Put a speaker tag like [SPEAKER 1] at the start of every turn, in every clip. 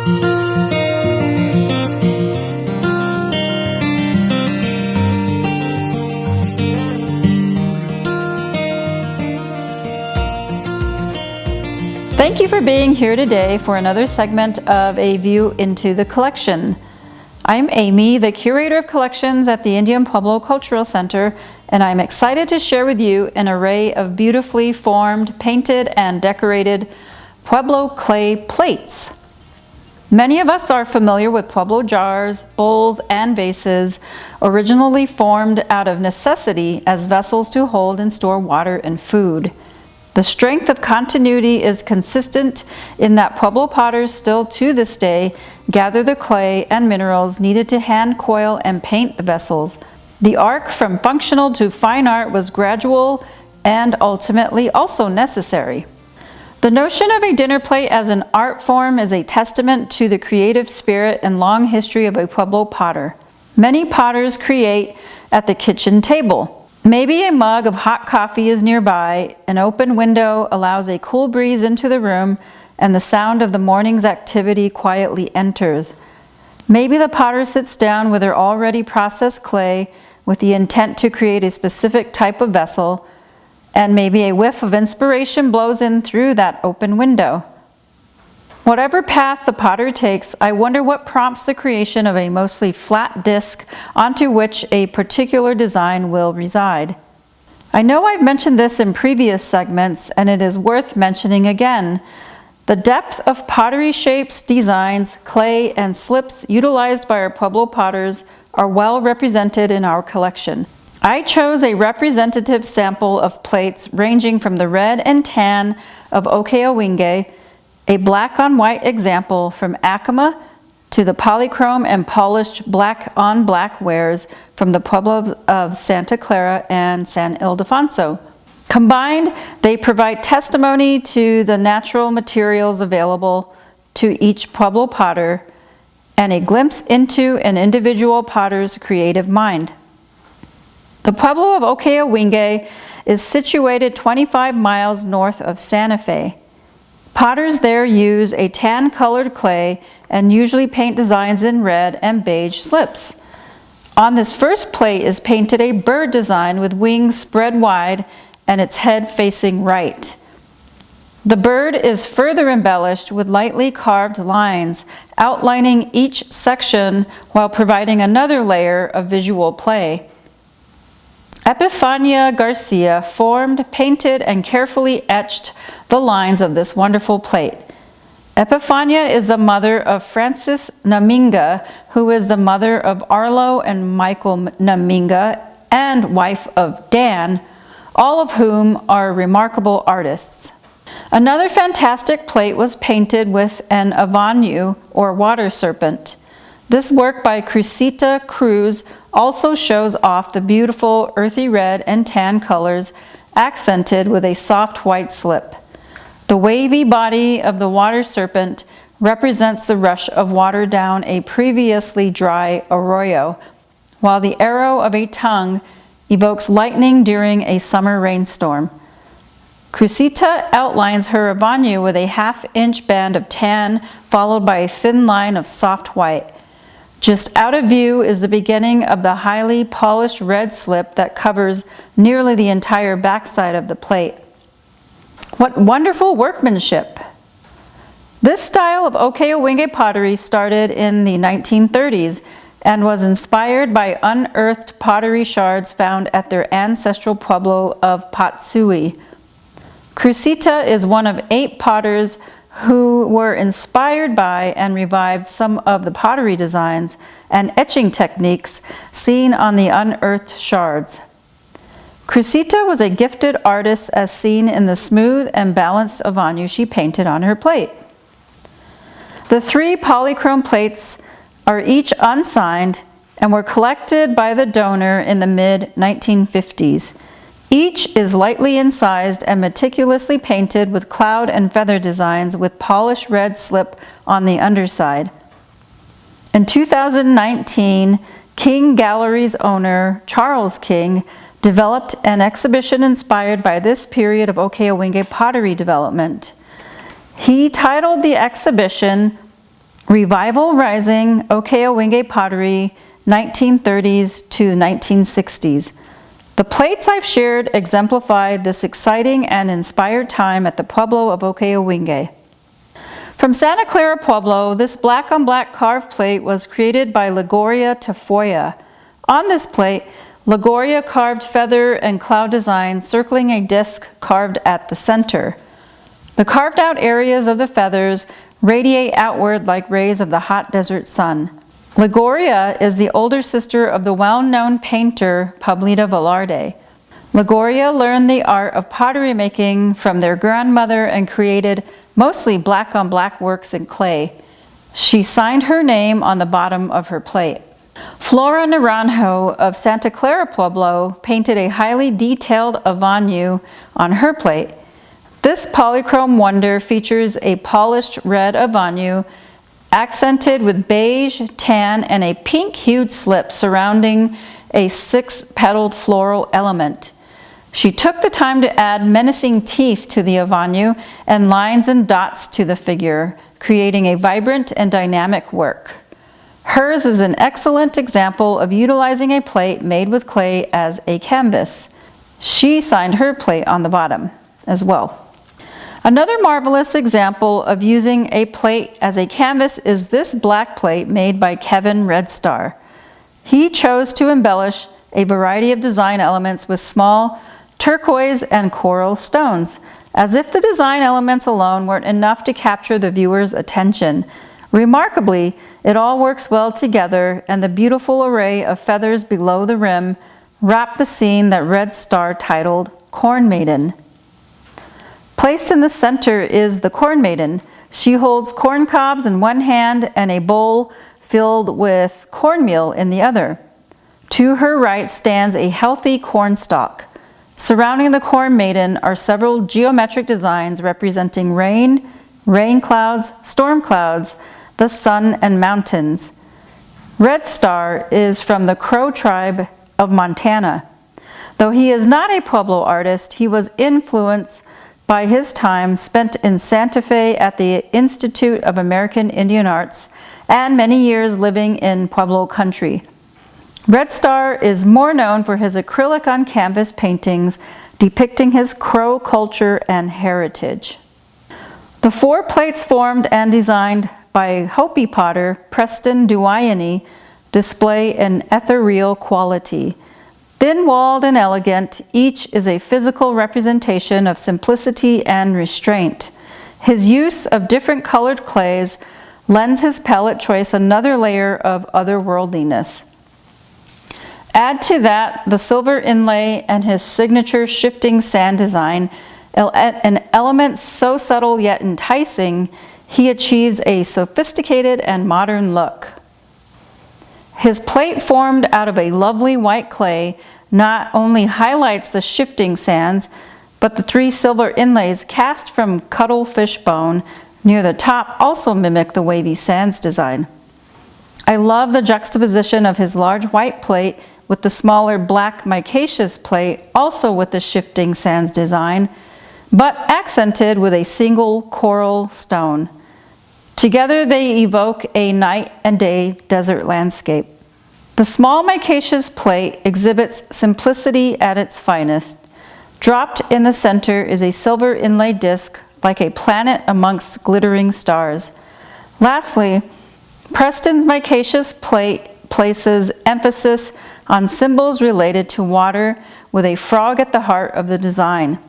[SPEAKER 1] Thank you for being here today for another segment of A View into the Collection. I'm Amy, the Curator of Collections at the Indian Pueblo Cultural Center, and I'm excited to share with you an array of beautifully formed, painted, and decorated Pueblo clay plates. Many of us are familiar with Pueblo jars, bowls, and vases, originally formed out of necessity as vessels to hold and store water and food. The strength of continuity is consistent in that Pueblo potters still to this day gather the clay and minerals needed to hand coil and paint the vessels. The arc from functional to fine art was gradual and ultimately also necessary. The notion of a dinner plate as an art form is a testament to the creative spirit and long history of a Pueblo potter. Many potters create at the kitchen table. Maybe a mug of hot coffee is nearby, an open window allows a cool breeze into the room, and the sound of the morning's activity quietly enters. Maybe the potter sits down with her already processed clay with the intent to create a specific type of vessel, and maybe a whiff of inspiration blows in through that open window. Whatever path the potter takes, I wonder what prompts the creation of a mostly flat disc onto which a particular design will reside. I know I've mentioned this in previous segments, and it is worth mentioning again. The depth of pottery shapes, designs, clay, and slips utilized by our Pueblo potters are well represented in our collection. I chose a representative sample of plates ranging from the red and tan of Okeo-Wingé, a black on white example from Acoma, to the polychrome and polished black on black wares from the Pueblos of Santa Clara and San Ildefonso. Combined, they provide testimony to the natural materials available to each Pueblo potter and a glimpse into an individual potter's creative mind. The Pueblo of Okeo-Wingé is situated 25 miles north of Santa Fe. Potters there use a tan-colored clay and usually paint designs in red and beige slips. On this first plate is painted a bird design with wings spread wide and its head facing right. The bird is further embellished with lightly carved lines, outlining each section while providing another layer of visual play. Epifania Garcia formed, painted, and carefully etched the lines of this wonderful plate. Epifania is the mother of Frances Naminga, who is the mother of Arlo and Michael Naminga, and wife of Dan, all of whom are remarkable artists. Another fantastic plate was painted with an avanyu, or water serpent. This work by Crucita Cruz also shows off the beautiful earthy red and tan colors accented with a soft white slip. The wavy body of the water serpent represents the rush of water down a previously dry arroyo, while the arrow of a tongue evokes lightning during a summer rainstorm. Crucita outlines her avanyu with a half-inch band of tan followed by a thin line of soft white. Just out of view is the beginning of the highly polished red slip that covers nearly the entire backside of the plate. What wonderful workmanship! This style of Okeo-Wingé pottery started in the 1930s and was inspired by unearthed pottery shards found at their ancestral pueblo of Patsui. Crucita is one of 8 potters who were inspired by and revived some of the pottery designs and etching techniques seen on the unearthed shards. Crucita was a gifted artist as seen in the smooth and balanced avanyu she painted on her plate. The 3 polychrome plates are each unsigned and were collected by the donor in the mid-1950s. Each is lightly incised and meticulously painted with cloud and feather designs with polished red slip on the underside. In 2019, King Gallery's owner, Charles King, developed an exhibition inspired by this period of Okeo-Wingé pottery development. He titled the exhibition Revival Rising Oke-Owenge pottery, 1930s to 1960s. The plates I've shared exemplify this exciting and inspired time at the Pueblo of Oke-Owenge. From Santa Clara, Pueblo, this black-on-black carved plate was created by Ligoria Tafoya. On this plate, Ligoria carved feather and cloud designs circling a disc carved at the center. The carved out areas of the feathers radiate outward like rays of the hot desert sun. Ligoria is the older sister of the well-known painter Pablita Velarde. Ligoria learned the art of pottery making from their grandmother and created mostly black-on-black works in clay. She signed her name on the bottom of her plate. Flora Naranjo of Santa Clara, Pueblo, painted a highly detailed Avanyu on her plate. This polychrome wonder features a polished red Avanyu accented with beige, tan, and a pink-hued slip surrounding a 6-petaled floral element. She took the time to add menacing teeth to the Avanyu and lines and dots to the figure, creating a vibrant and dynamic work. Hers is an excellent example of utilizing a plate made with clay as a canvas. She signed her plate on the bottom as well. Another marvelous example of using a plate as a canvas is this black plate made by Kevin Redstar. He chose to embellish a variety of design elements with small turquoise and coral stones, as if the design elements alone weren't enough to capture the viewer's attention. Remarkably, it all works well together, and the beautiful array of feathers below the rim wrap the scene that Redstar titled Corn Maiden. Placed in the center is the Corn Maiden. She holds corn cobs in one hand and a bowl filled with cornmeal in the other. To her right stands a healthy corn stalk. Surrounding the Corn Maiden are several geometric designs representing rain, rain clouds, storm clouds, the sun, and mountains. Redstar is from the Crow tribe of Montana. Though he is not a Pueblo artist, he was influenced by his time spent in Santa Fe at the Institute of American Indian Arts and many years living in Pueblo country. Redstar is more known for his acrylic on canvas paintings depicting his Crow culture and heritage. The 4 plates formed and designed by Hopi potter Preston Duayeni display an ethereal quality. Thin-walled and elegant, each is a physical representation of simplicity and restraint. His use of different colored clays lends his palette choice another layer of otherworldliness. Add to that the silver inlay and his signature shifting sand design, an element so subtle yet enticing, he achieves a sophisticated and modern look. His plate, formed out of a lovely white clay, not only highlights the shifting sands, but the 3 silver inlays cast from cuttlefish bone near the top also mimic the wavy sands design. I love the juxtaposition of his large white plate with the smaller black micaceous plate, also with the shifting sands design, but accented with a single coral stone. Together they evoke a night and day desert landscape. The small micaceous plate exhibits simplicity at its finest. Dropped in the center is a silver inlay disc like a planet amongst glittering stars. Lastly, Preston's micaceous plate places emphasis on symbols related to water with a frog at the heart of the design.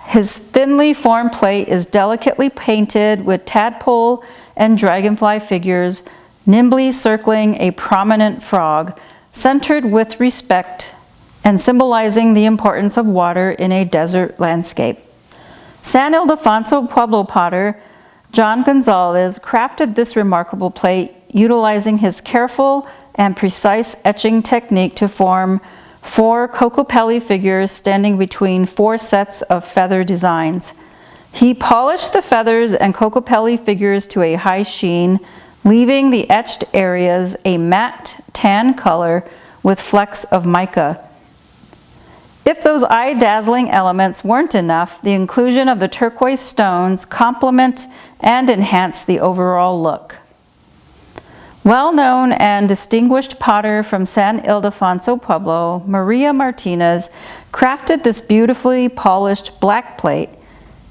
[SPEAKER 1] His thinly formed plate is delicately painted with tadpole and dragonfly figures, nimbly circling a prominent frog, centered with respect and symbolizing the importance of water in a desert landscape. San Ildefonso Pueblo potter John Gonzalez crafted this remarkable plate utilizing his careful and precise etching technique to form 4 cocopelli figures standing between 4 sets of feather designs. He polished the feathers and cocopelli figures to a high sheen, leaving the etched areas a matte tan color with flecks of mica. If those eye-dazzling elements weren't enough, the inclusion of the turquoise stones complement and enhance the overall look. Well-known and distinguished potter from San Ildefonso Pueblo, Maria Martinez, crafted this beautifully polished black plate.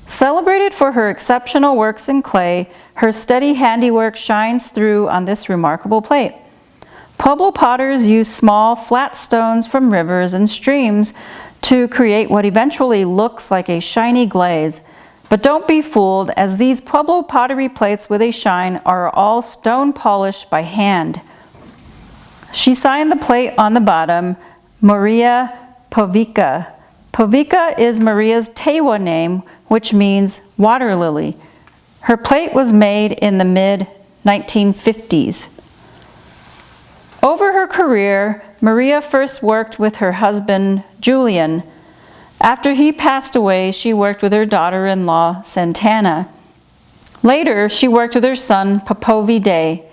[SPEAKER 1] Celebrated for her exceptional works in clay, her steady handiwork shines through on this remarkable plate. Pueblo potters use small, flat stones from rivers and streams to create what eventually looks like a shiny glaze. But don't be fooled, as these Pueblo pottery plates with a shine are all stone polished by hand. She signed the plate on the bottom, Maria Povica. Povica is Maria's Tewa name, which means water lily. Her plate was made in the mid-1950s. Over her career, Maria first worked with her husband, Julian. After he passed away, she worked with her daughter-in-law, Santana. Later, she worked with her son, Popovi Day.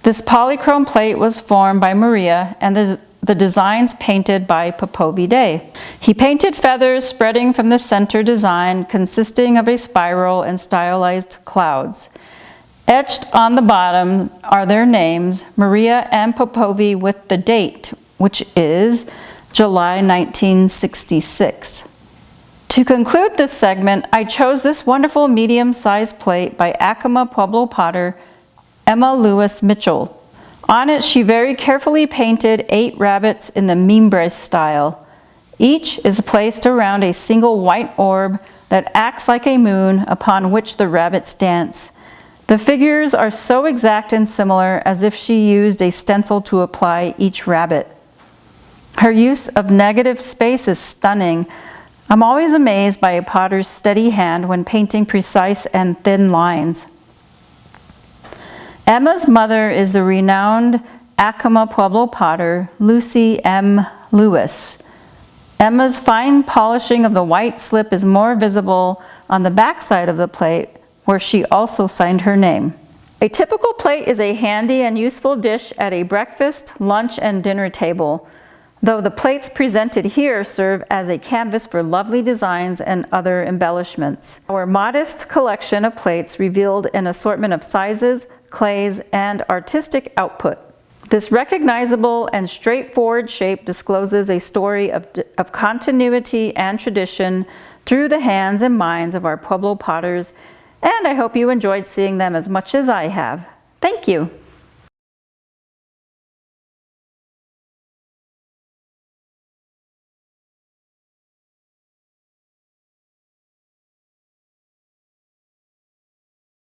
[SPEAKER 1] This polychrome plate was formed by Maria and the designs painted by Popovi Day. He painted feathers spreading from the center design, consisting of a spiral and stylized clouds. Etched on the bottom are their names, Maria and Popovi, with the date, which is July 1966. To conclude this segment, I chose this wonderful medium-sized plate by Acoma Pueblo potter Emma Lewis Mitchell. On it, she very carefully painted 8 rabbits in the mimbre style. Each is placed around a single white orb that acts like a moon upon which the rabbits dance. The figures are so exact and similar as if she used a stencil to apply each rabbit. Her use of negative space is stunning. I'm always amazed by a potter's steady hand when painting precise and thin lines. Emma's mother is the renowned Acoma Pueblo potter, Lucy M. Lewis. Emma's fine polishing of the white slip is more visible on the back side of the plate, where she also signed her name. A typical plate is a handy and useful dish at a breakfast, lunch, and dinner table, though the plates presented here serve as a canvas for lovely designs and other embellishments. Our modest collection of plates revealed an assortment of sizes, clays, and artistic output. This recognizable and straightforward shape discloses a story of continuity and tradition through the hands and minds of our Pueblo potters, and I hope you enjoyed seeing them as much as I have. Thank you.